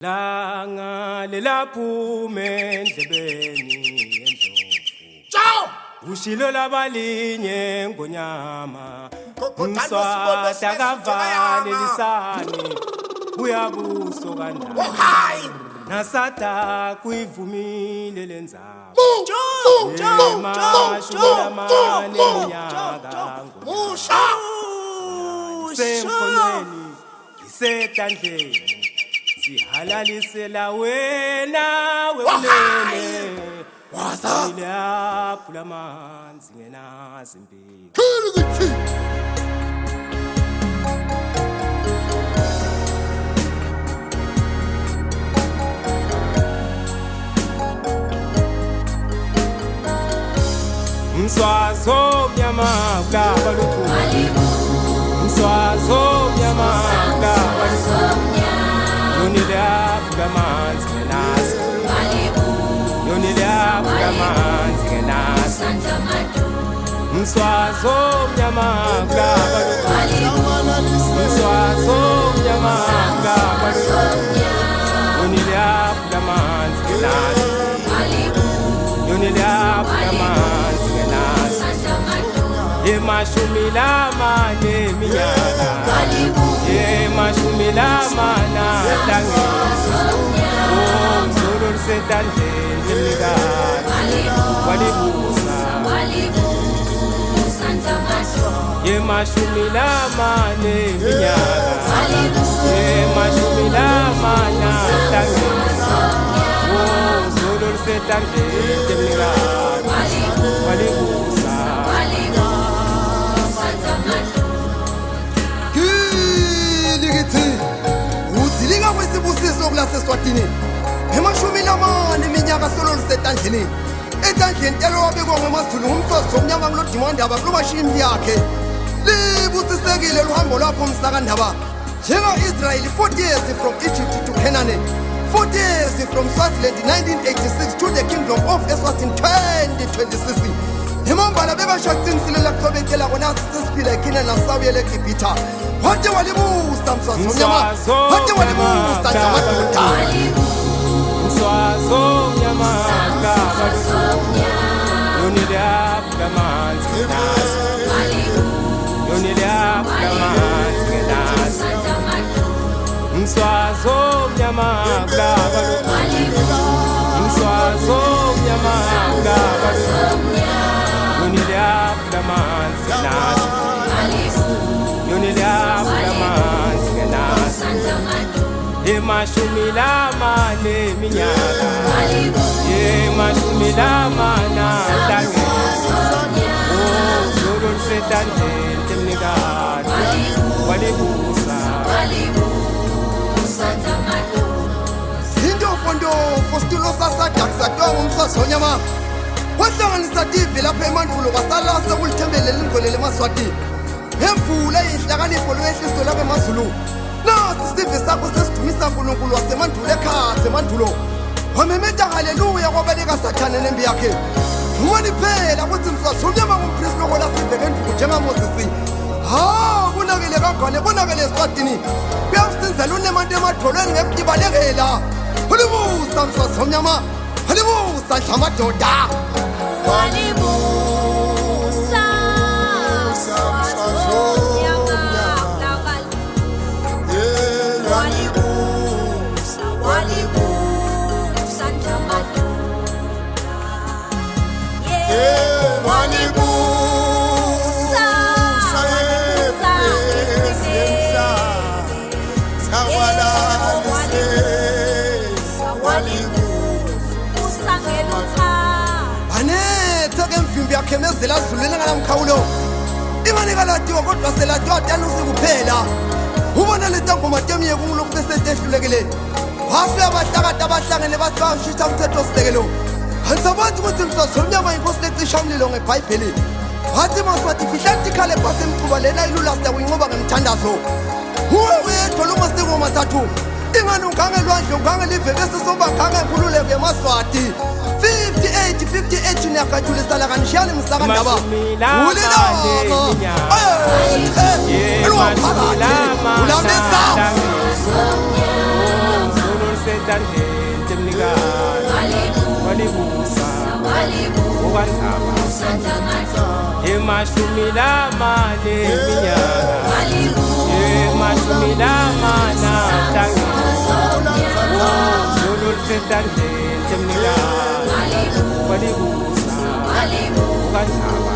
Langa lelaphume endlebeni yendlovu. Ciao! Ushilo labalinye ngonyama. Umswata Kavale lisani. Uyabuso kandaba. Oh hi! Nasata kuivumile lenzaba. Musha! Semfonweni isetandleni. Sihalalisela wena weunene. Waza! Ilaphula amanzi ngenazimpilo. Mswazo mnyama kabaluku. Mswazo mnyama kabaluku. Yonilaphula amanzi ngenazimpilo. Yonilaphula amanzi ngenazimpilo. Mswazo mnyama kabaluku. Mswazo mnyama kabaluku. Yonilaphula amanzi ngenazimpilo. Yonilaphula amanzi ngenazimpilo. Yemashumi lamane minyaka. Yemashumi lamane ahlangene. Oh, Zulu lisetandleni lemnikati. Walibusa. Yemashumi lamane minyaka. Yemashumi lamane ahlangene. Oh, Zulu lisetandleni lemnikati. Walibusa. Uzilinga kwesibusiso kulaseswatini. Emashumi lamane iminyaka solo lisetandleni. Etandleni telo wabekwa ngemaZulu umsoso omnyama kulodimandaba kulomashini yakhe. Libusisekile luhambo lwapho msakandaba. Njenga-Israyeli 40 years from Egypt to Canaan. 40 years from Swaziland 1986 to the kingdom of Eswatini 2026. Imambala bebashaqinisilela kuqhubekela kona sisiphila ekhina nasawuyele eGibhitha. Wathi walibusa mswazonyama. Wathi walibusa jamadoda. Mswazo mnyama kabaluku. Yonilaphula amanzi ngenazimpilo. Yonilaphula amanzi ngenazimpilo. Mswazo mnyama kabaluku. Mswazo mnyama kabaluku. Yonilaphula amanzi ngenazimpilo. Yonilaphula amanzi ngenazimpilo. Yemashumi lamane minyaka. Yemashumi lamane ahlangene. Oh, Zulu lisetandleni lemnikati. Walibusa. Indofondofo situlo sasadakisatwa ngumswazonyama. Wahlanganisa TV lapha emandulo basala sekulithembelela ingolele emaswati. Ngemvula ihlakanipho lwehliso lapha emaZulu. Nasi isive sakho sesidumisa uNkulunkulu wasemandulo ekhaya emandulo. Wamemeta haleluya kwabaleka sathane nembi yakhe. Umani phela ukuthi mswazonyama ngumpriest lokola siveke enduku njengaMoses. Ha, kunakele kangwane kunakele eswatini. Kuyasinzela unemantu emadolweni ngekudibalekela. Walibusa mswazonyama. Walibusa jamadoda. Emvimbi yakhe mezela azulwini ngalamkhawulo. Imani kalatiwa kodwa selatiwa tanusi kuphela. Ubona letangoma temye kungulokhu besetehlulekile. Wase abahlakade abahlangene basishitha umthetho sisekelo. Angisabathi ukuthi mswazonyama inkosi lecisha umlilo ngeBhayibheli. Wathi maswathi fihlanti khale phasi emquba lena ilulasta kuyinqoba ngemthandazo. Uwe uyedwa umasiko mathathu. Ingani ungangelwandle ungangelive bese soba ngangenkululeko yemaswati. 58 nyakajulisa la kanishani msakandaba ulilongo ulwamphakathi ulamisa setandlente mnikazi walibusa okwandaba emashumi lamane eminyaka emashumi lamane Zulu setandlente mnikazi walibusa okwandaba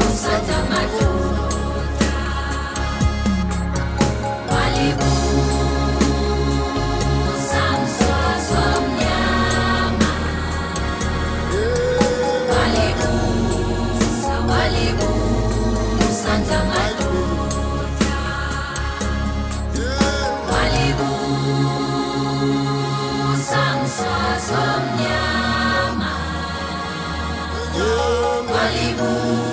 Malibu